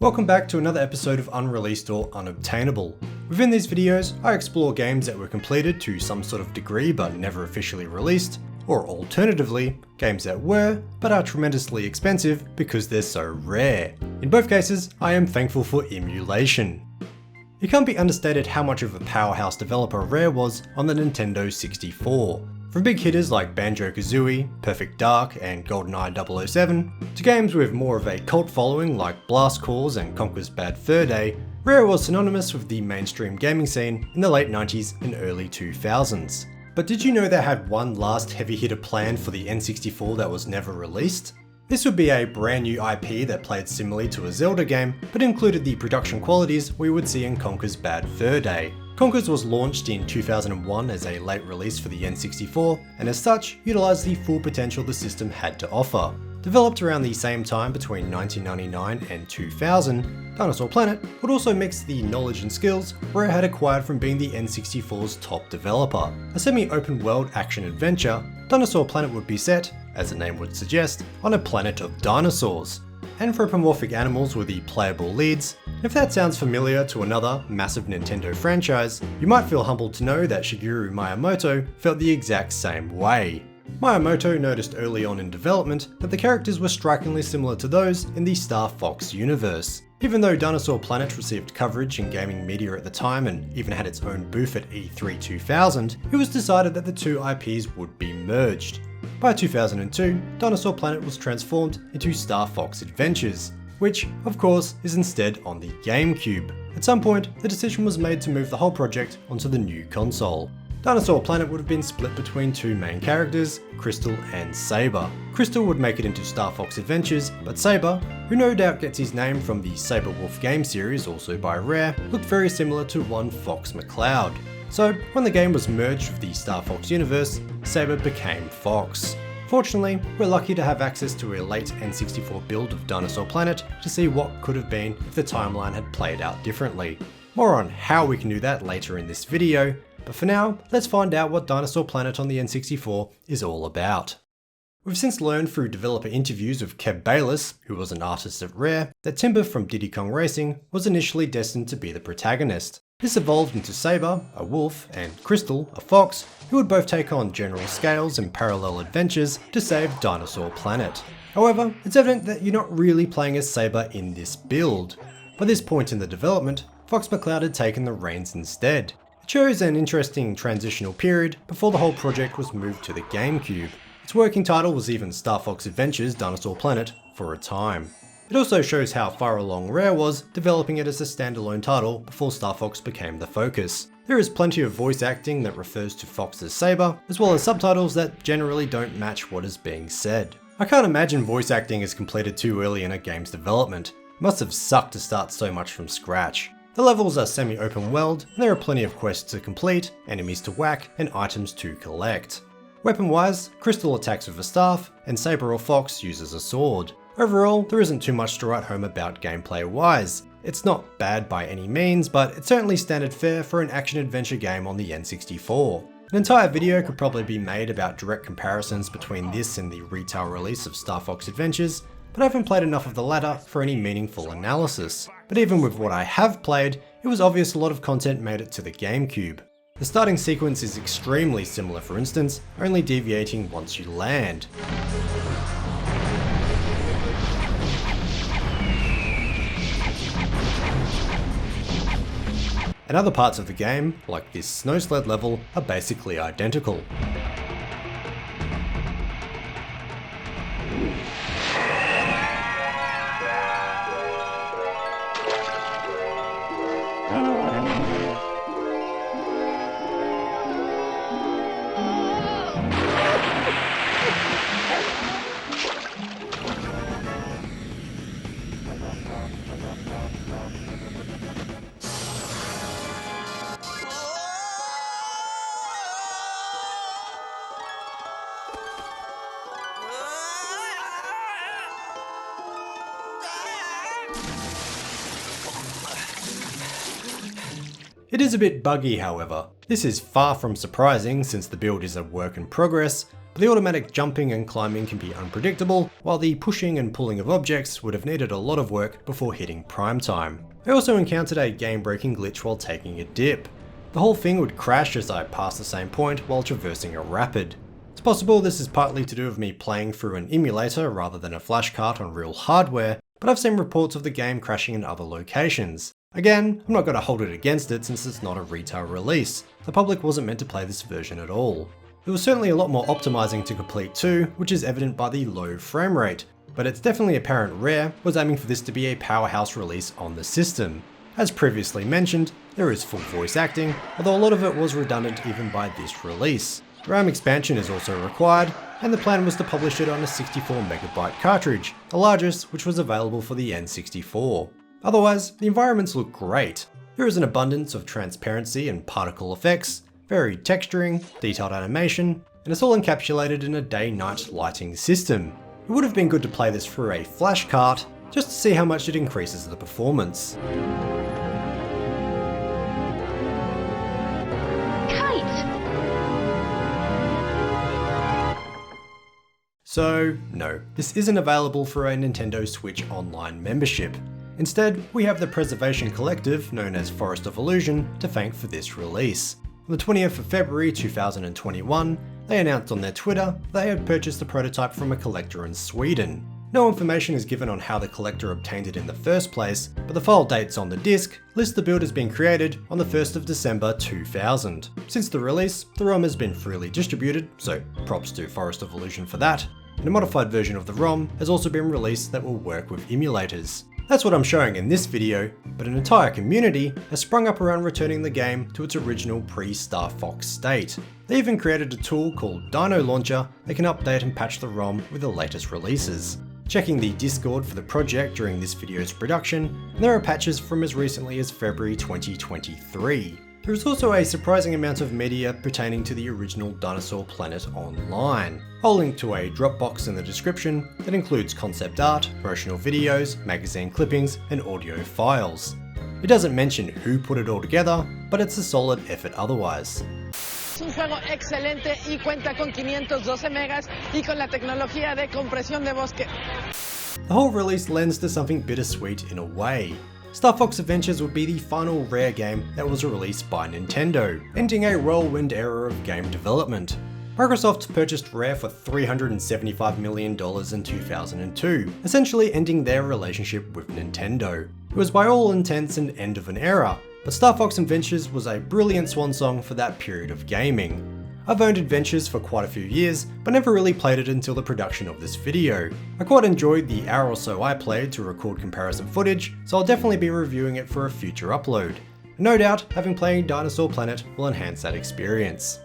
Welcome back to another episode of Unreleased or Unobtainable. Within these videos, I explore games that were completed to some sort of degree but never officially released, or alternatively, games that were, but are tremendously expensive because they're so rare. In both cases, I am thankful for emulation. It can't be understated how much of a powerhouse developer Rare was on the Nintendo 64. From big hitters like Banjo-Kazooie, Perfect Dark, and GoldenEye 007, to games with more of a cult following like Blast Corps and Conker's Bad Fur Day, Rare was synonymous with the mainstream gaming scene in the late 90s and early 2000s. But did you know they had one last heavy hitter planned for the N64 that was never released? This would be a brand new IP that played similarly to a Zelda game, but included the production qualities we would see in Conker's Bad Fur Day. Conker's was launched in 2001 as a late release for the N64, and as such, utilised the full potential the system had to offer. Developed around the same time between 1999 and 2000, Dinosaur Planet would also mix the knowledge and skills Rare had acquired from being the N64's top developer. A semi-open world action-adventure, Dinosaur Planet would be set, as the name would suggest, on a planet of dinosaurs. Anthropomorphic animals were the playable leads. If that sounds familiar to another massive Nintendo franchise, you might feel humbled to know that Shigeru Miyamoto felt the exact same way. Miyamoto noticed early on in development that the characters were strikingly similar to those in the Star Fox universe. Even though Dinosaur Planet received coverage in gaming media at the time and even had its own booth at E3 2000, it was decided that the two IPs would be merged. By 2002, Dinosaur Planet was transformed into Star Fox Adventures, which, of course, is instead on the GameCube. At some point, the decision was made to move the whole project onto the new console. Dinosaur Planet would have been split between two main characters, Crystal and Saber. Crystal would make it into Star Fox Adventures, but Saber, who no doubt gets his name from the Saber Wolf game series, also by Rare, looked very similar to one Fox McCloud. So, when the game was merged with the Star Fox universe, Saber became Fox. Fortunately, we're lucky to have access to a late N64 build of Dinosaur Planet to see what could have been if the timeline had played out differently. More on how we can do that later in this video, but for now, let's find out what Dinosaur Planet on the N64 is all about. We've since learned through developer interviews with Kev Bayless, who was an artist at Rare, that Timber from Diddy Kong Racing was initially destined to be the protagonist. This evolved into Saber, a wolf, and Crystal, a fox, who would both take on general scales and parallel adventures to save Dinosaur Planet. However, it's evident that you're not really playing as Saber in this build. By this point in the development, Fox McCloud had taken the reins instead. It shows an interesting transitional period before the whole project was moved to the GameCube. Its working title was even Star Fox Adventures Dinosaur Planet for a time. It also shows how far along Rare was developing it as a standalone title before Star Fox became the focus. There is plenty of voice acting that refers to Fox as Saber, as well as subtitles that generally don't match what is being said. I can't imagine voice acting is completed too early in a game's development. It must have sucked to start so much from scratch. The levels are semi-open world, and there are plenty of quests to complete, enemies to whack, and items to collect. Weapon-wise, Crystal attacks with a staff, and Saber or Fox uses a sword. Overall, there isn't too much to write home about gameplay-wise. It's not bad by any means, but it's certainly standard fare for an action-adventure game on the N64. An entire video could probably be made about direct comparisons between this and the retail release of Star Fox Adventures, but I haven't played enough of the latter for any meaningful analysis. But even with what I have played, it was obvious a lot of content made it to the GameCube. The starting sequence is extremely similar, for instance, only deviating once you land. And other parts of the game, like this snow sled level, are basically identical. It is a bit buggy, however. This is far from surprising since the build is a work in progress, but the automatic jumping and climbing can be unpredictable, while the pushing and pulling of objects would have needed a lot of work before hitting prime time. I also encountered a game-breaking glitch while taking a dip. The whole thing would crash as I passed the same point while traversing a rapid. It's possible this is partly to do with me playing through an emulator rather than a flashcart on real hardware, but I've seen reports of the game crashing in other locations. Again, I'm not going to hold it against it since it's not a retail release. The public wasn't meant to play this version at all. There was certainly a lot more optimizing to complete too, which is evident by the low frame rate, but it's definitely apparent Rare was aiming for this to be a powerhouse release on the system. As previously mentioned, there is full voice acting, although a lot of it was redundant even by this release. RAM expansion is also required, and the plan was to publish it on a 64MB cartridge, the largest which was available for the N64. Otherwise, the environments look great. There is an abundance of transparency and particle effects, varied texturing, detailed animation, and it's all encapsulated in a day-night lighting system. It would have been good to play this through a flashcart, just to see how much it increases the performance. So, no, this isn't available for a Nintendo Switch Online membership. Instead, we have the Preservation Collective, known as Forest of Illusion, to thank for this release. On the 20th of February 2021, they announced on their Twitter they had purchased the prototype from a collector in Sweden. No information is given on how the collector obtained it in the first place, but the file dates on the disc list the build as being created on the 1st of December 2000. Since the release, the ROM has been freely distributed, so props to Forest of Illusion for that, and a modified version of the ROM has also been released that will work with emulators. That's what I'm showing in this video, but an entire community has sprung up around returning the game to its original pre-Star Fox state. They even created a tool called Dino Launcher that can update and patch the ROM with the latest releases. Checking the Discord for the project during this video's production, and there are patches from as recently as February 2023. There is also a surprising amount of media pertaining to the original Dinosaur Planet online. I'll link to a Dropbox in the description that includes concept art, promotional videos, magazine clippings, and audio files. It doesn't mention who put it all together, but it's a solid effort otherwise. Es un juego excelente y cuenta con 512 megas y con la tecnología de compresión de bosque. The whole release lends to something bittersweet in a way. Star Fox Adventures would be the final Rare game that was released by Nintendo, ending a whirlwind era of game development. Microsoft purchased Rare for $375 million in 2002, essentially ending their relationship with Nintendo. It was by all intents an end of an era, but Star Fox Adventures was a brilliant swan song for that period of gaming. I've owned Adventures for quite a few years, but never really played it until the production of this video. I quite enjoyed the hour or so I played to record comparison footage, so I'll definitely be reviewing it for a future upload. No doubt, having played Dinosaur Planet will enhance that experience.